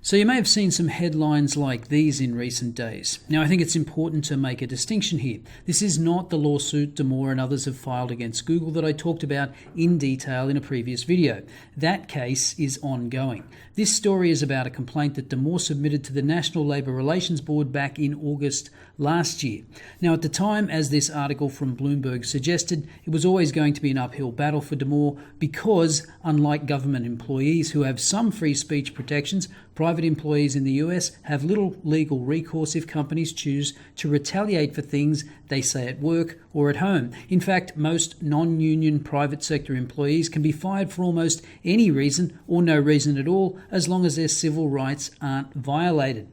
So you may have seen some headlines like these in recent days. Now, I think it's important to make a distinction here. This is not the lawsuit Damore and others have filed against Google that I talked about in detail in a previous video. That case is ongoing. This story is about a complaint that Damore submitted to the National Labour Relations Board back in August last year. Now, at the time, as this article from Bloomberg suggested, it was always going to be an uphill battle for Damore because, unlike government employees who have some free speech protections, private employees in the US have little legal recourse if companies choose to retaliate for things they say at work or at home. In fact, most non-union private sector employees can be fired for almost any reason or no reason at all, as long as their civil rights aren't violated.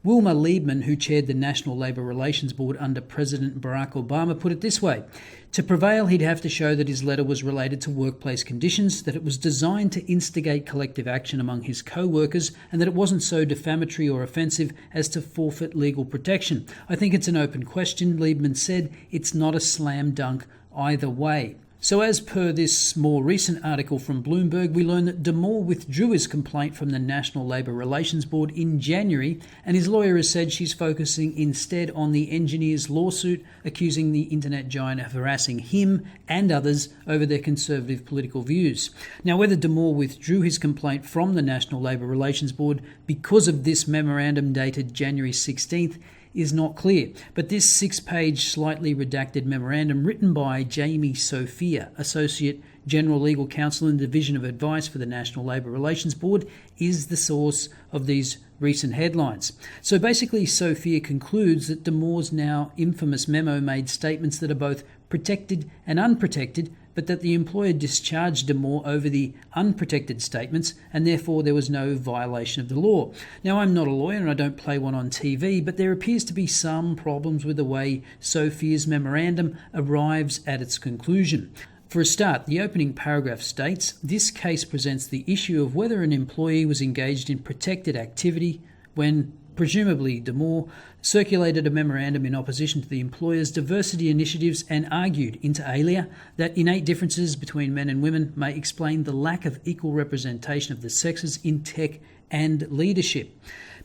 Wilmer Liebman, who chaired the National Labour Relations Board under President Barack Obama, put it this way: to prevail, he'd have to show that his letter was related to workplace conditions, that it was designed to instigate collective action among his co-workers, and that it wasn't so defamatory or offensive as to forfeit legal protection. I think it's an open question, Liebman said. It's not a slam dunk either way. So as per this more recent article from Bloomberg, we learn that Damore withdrew his complaint from the National Labour Relations Board in January, and his lawyer has said she's focusing instead on the engineers' lawsuit accusing the internet giant of harassing him and others over their conservative political views. Now, whether Damore withdrew his complaint from the National Labour Relations Board because of this memorandum dated January 16th is not clear, but this 6-page slightly redacted memorandum written by Jamie Sophia, Associate General Legal Counsel in the Division of Advice for the National Labour Relations Board, is the source of these recent headlines. So basically, Sophia concludes that Damore's now infamous memo made statements that are both protected and unprotected, but that the employer discharged Damore over the unprotected statements, and therefore there was no violation of the law. Now, I'm not a lawyer and I don't play one on TV, but there appears to be some problems with the way Sophia's memorandum arrives at its conclusion. For a start, the opening paragraph states, "This case presents the issue of whether an employee was engaged in protected activity when presumably Damore circulated a memorandum in opposition to the employer's diversity initiatives and argued, inter alia, that innate differences between men and women may explain the lack of equal representation of the sexes in tech and leadership."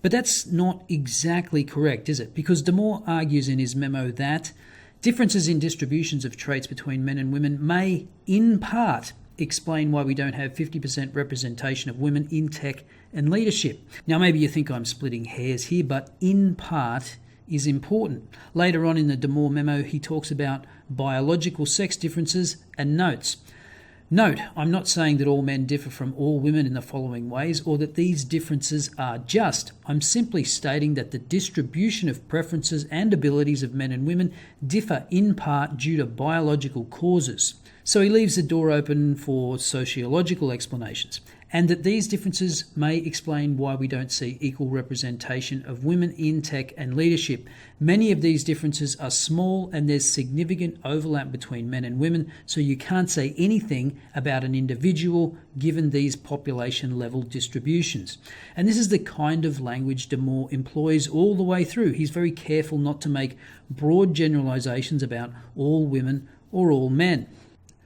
But that's not exactly correct, is it? Because Damore argues in his memo that differences in distributions of traits between men and women may, in part, explain why we don't have 50% representation of women in tech and leadership. Now, maybe you think I'm splitting hairs here, but in part is important. Later on in the Damore memo, he talks about biological sex differences and notes. Note, I'm not saying that all men differ from all women in the following ways, or that these differences are just. I'm simply stating that the distribution of preferences and abilities of men and women differ in part due to biological causes. So he leaves the door open for sociological explanations, and that these differences may explain why we don't see equal representation of women in tech and leadership. Many of these differences are small and there's significant overlap between men and women, so you can't say anything about an individual given these population level distributions. And this is the kind of language Damore employs all the way through. He's very careful not to make broad generalizations about all women or all men.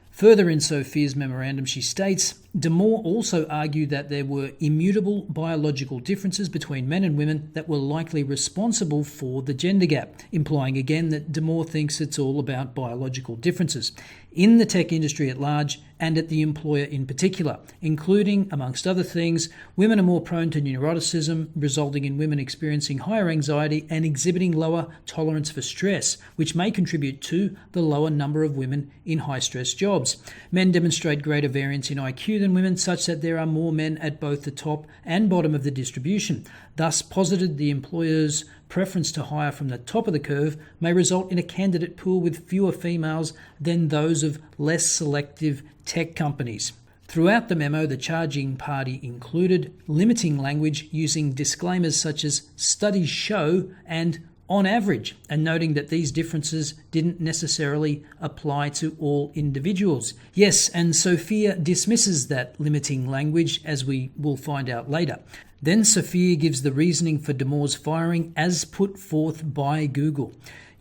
Further in Sophia's memorandum, she states, Damore also argued that there were immutable biological differences between men and women that were likely responsible for the gender gap, implying again that Damore thinks it's all about biological differences in the tech industry at large and at the employer in particular, including, amongst other things, women are more prone to neuroticism, resulting in women experiencing higher anxiety and exhibiting lower tolerance for stress, which may contribute to the lower number of women in high-stress jobs. Men demonstrate greater variance in IQ than women, such that there are more men at both the top and bottom of the distribution. Thus, posited the employer's preference to hire from the top of the curve may result in a candidate pool with fewer females than those of less selective tech companies. Throughout the memo, the charging party included limiting language using disclaimers such as "studies show" and "on average," and noting that these differences didn't necessarily apply to all individuals. Yes, and Sophia dismisses that limiting language, as we will find out later. Then Sophia gives the reasoning for Damore's firing as put forth by Google.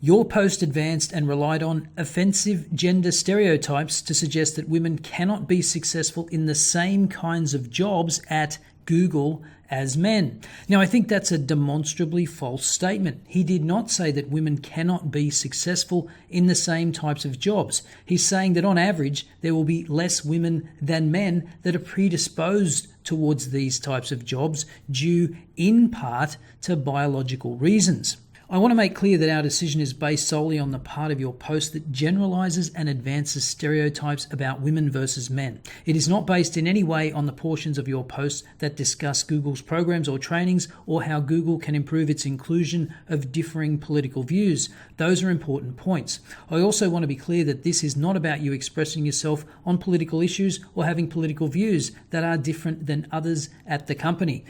Your post advanced and relied on offensive gender stereotypes to suggest that women cannot be successful in the same kinds of jobs at Google as men. Now, I think that's a demonstrably false statement. He did not say that women cannot be successful in the same types of jobs. He's saying that on average, there will be less women than men that are predisposed towards these types of jobs due in part to biological reasons. I want to make clear that our decision is based solely on the part of your post that generalizes and advances stereotypes about women versus men. It is not based in any way on the portions of your post that discuss Google's programs or trainings or how Google can improve its inclusion of differing political views. Those are important points. I also want to be clear that this is not about you expressing yourself on political issues or having political views that are different than others at the company.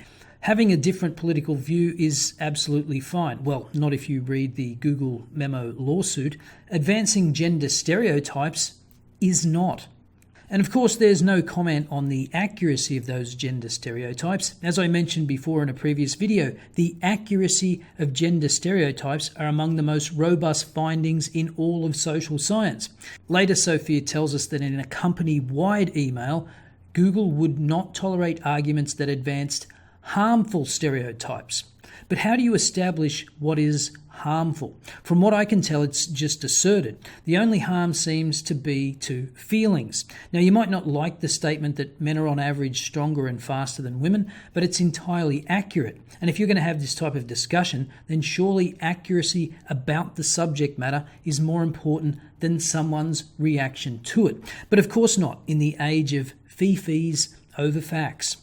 Having a different political view is absolutely fine. Well, not if you read the Google Memo lawsuit. Advancing gender stereotypes is not. And of course, there's no comment on the accuracy of those gender stereotypes. As I mentioned before in a previous video, the accuracy of gender stereotypes are among the most robust findings in all of social science. Later, Sophia tells us that in a company-wide email, Google would not tolerate arguments that advanced harmful stereotypes. But how do you establish what is harmful? From what I can tell, it's just asserted. The only harm seems to be to feelings. Now, you might not like the statement that men are on average stronger and faster than women, but it's entirely accurate. And if you're going to have this type of discussion, then surely accuracy about the subject matter is more important than someone's reaction to it. But of course not in the age of fee-fees over facts.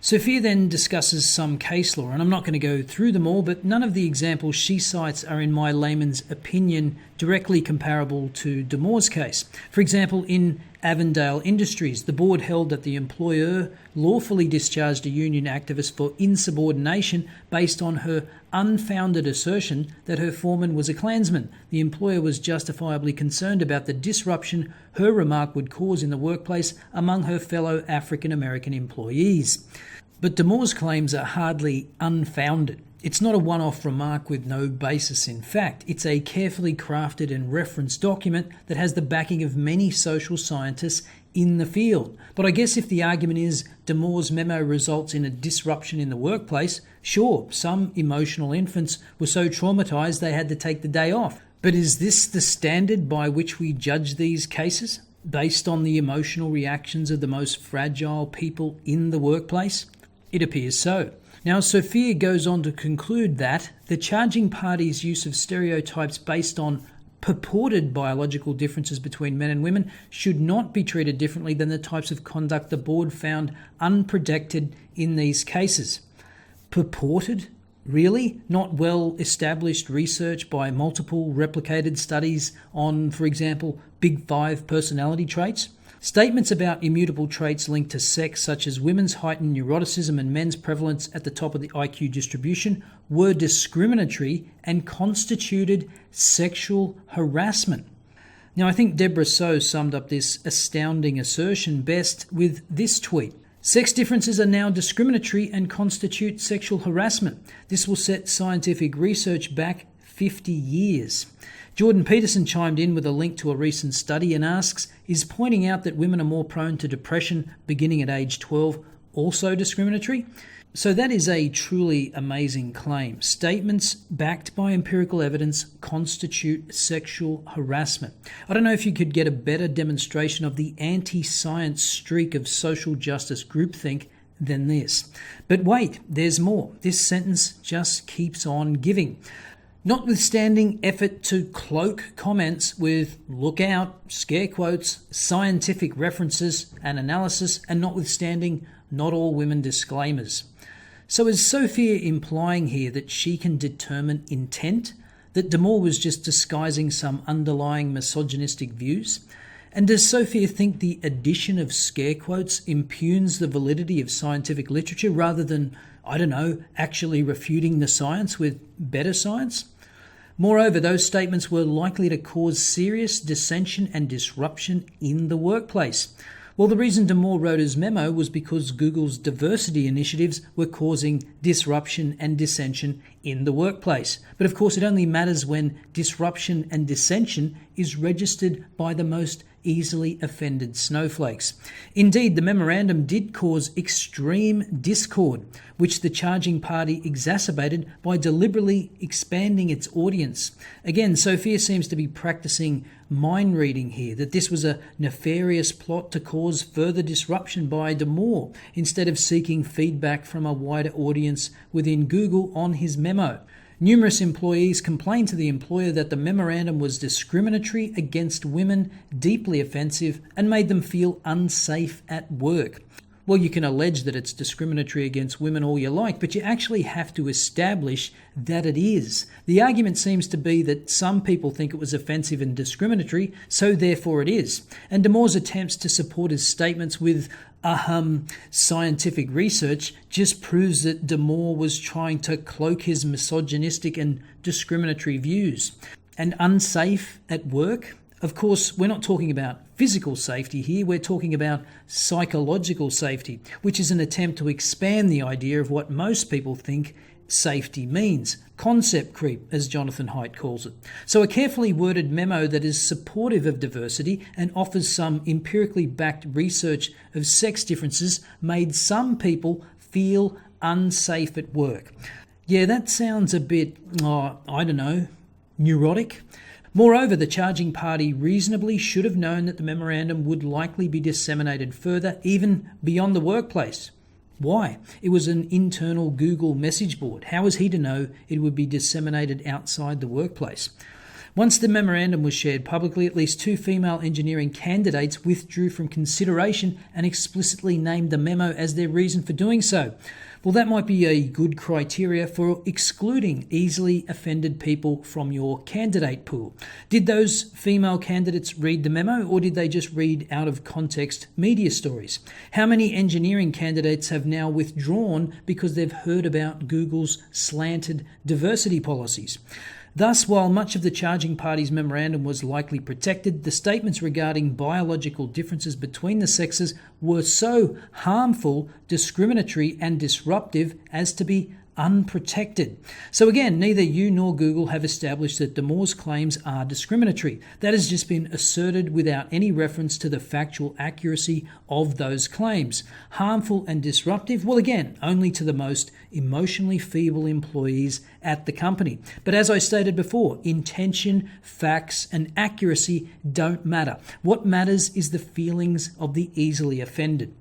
Sophia then discusses some case law, and I'm not going to go through them all, but none of the examples she cites are, in my layman's opinion, directly comparable to Damore's case. For example, in Avondale Industries, the board held that the employer lawfully discharged a union activist for insubordination based on her unfounded assertion that her foreman was a Klansman. The employer was justifiably concerned about the disruption her remark would cause in the workplace among her fellow African American employees. But Damore's claims are hardly unfounded. It's not a one-off remark with no basis in fact. It's a carefully crafted and referenced document that has the backing of many social scientists in the field. But I guess if the argument is Damore's memo results in a disruption in the workplace, sure, some emotional infants were so traumatized they had to take the day off. But is this the standard by which we judge these cases? Based on the emotional reactions of the most fragile people in the workplace? It appears so. Now, Sophia goes on to conclude that the charging party's use of stereotypes based on purported biological differences between men and women should not be treated differently than the types of conduct the board found unprotected in these cases. Purported? Really? Not well-established research by multiple replicated studies on, for example, Big Five personality traits? Statements about immutable traits linked to sex, such as women's heightened neuroticism and men's prevalence at the top of the IQ distribution, were discriminatory and constituted sexual harassment. Now, I think Deborah So summed up this astounding assertion best with this tweet. Sex differences are now discriminatory and constitute sexual harassment. This will set scientific research back 50 years. Jordan Peterson chimed in with a link to a recent study and asks, is pointing out that women are more prone to depression beginning at age 12 also discriminatory? So that is a truly amazing claim. Statements backed by empirical evidence constitute sexual harassment. I don't know if you could get a better demonstration of the anti-science streak of social justice groupthink than this. But wait, there's more. This sentence just keeps on giving. Notwithstanding effort to cloak comments with look out, scare quotes, scientific references and analysis, and notwithstanding not all women disclaimers. So is Sophia implying here that she can determine intent? That Damore was just disguising some underlying misogynistic views? And does Sophia think the addition of scare quotes impugns the validity of scientific literature rather than, actually refuting the science with better science? Moreover, those statements were likely to cause serious dissension and disruption in the workplace. Well, the reason Damore wrote his memo was because Google's diversity initiatives were causing disruption and dissension in the workplace. But of course, it only matters when disruption and dissension is registered by the most easily offended snowflakes. Indeed, the memorandum did cause extreme discord, which the charging party exacerbated by deliberately expanding its audience. Again, Sophia seems to be practicing mind reading here, that this was a nefarious plot to cause further disruption by Damore, instead of seeking feedback from a wider audience within Google on his memo. Numerous employees complained to the employer that the memorandum was discriminatory against women, deeply offensive, and made them feel unsafe at work. Well, you can allege that it's discriminatory against women all you like, but you actually have to establish that it is. The argument seems to be that some people think it was offensive and discriminatory, so therefore it is. And Damore's attempts to support his statements with scientific research just proves that Damore was trying to cloak his misogynistic and discriminatory views. And unsafe at work? Of course, we're not talking about physical safety here, we're talking about psychological safety, which is an attempt to expand the idea of what most people think safety means. Concept creep, as Jonathan Haidt calls it. So a carefully worded memo that is supportive of diversity and offers some empirically backed research of sex differences made some people feel unsafe at work. Yeah, that sounds a bit, neurotic. Moreover, the charging party reasonably should have known that the memorandum would likely be disseminated further, even beyond the workplace. Why? It was an internal Google message board. How was he to know it would be disseminated outside the workplace? Once the memorandum was shared publicly, at least 2 female engineering candidates withdrew from consideration and explicitly named the memo as their reason for doing so. Well, that might be a good criteria for excluding easily offended people from your candidate pool. Did those female candidates read the memo, or did they just read out of context media stories? How many engineering candidates have now withdrawn because they've heard about Google's slanted diversity policies? Thus, while much of the charging party's memorandum was likely protected, the statements regarding biological differences between the sexes were so harmful, discriminatory, and disruptive as to be unprotected. So again, neither you nor Google have established that Damore's claims are discriminatory. That has just been asserted without any reference to the factual accuracy of those claims. Harmful and disruptive? Well, again, only to the most emotionally feeble employees at the company. But as I stated before, intention, facts, and accuracy don't matter. What matters is the feelings of the easily offended.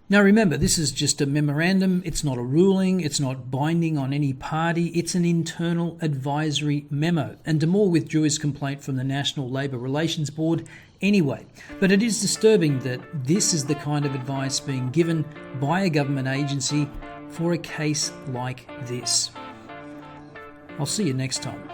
Now remember, this is just a memorandum, it's not a ruling, it's not binding on any party, it's an internal advisory memo. And Damore withdrew his complaint from the National Labour Relations Board anyway. But it is disturbing that this is the kind of advice being given by a government agency for a case like this. I'll see you next time.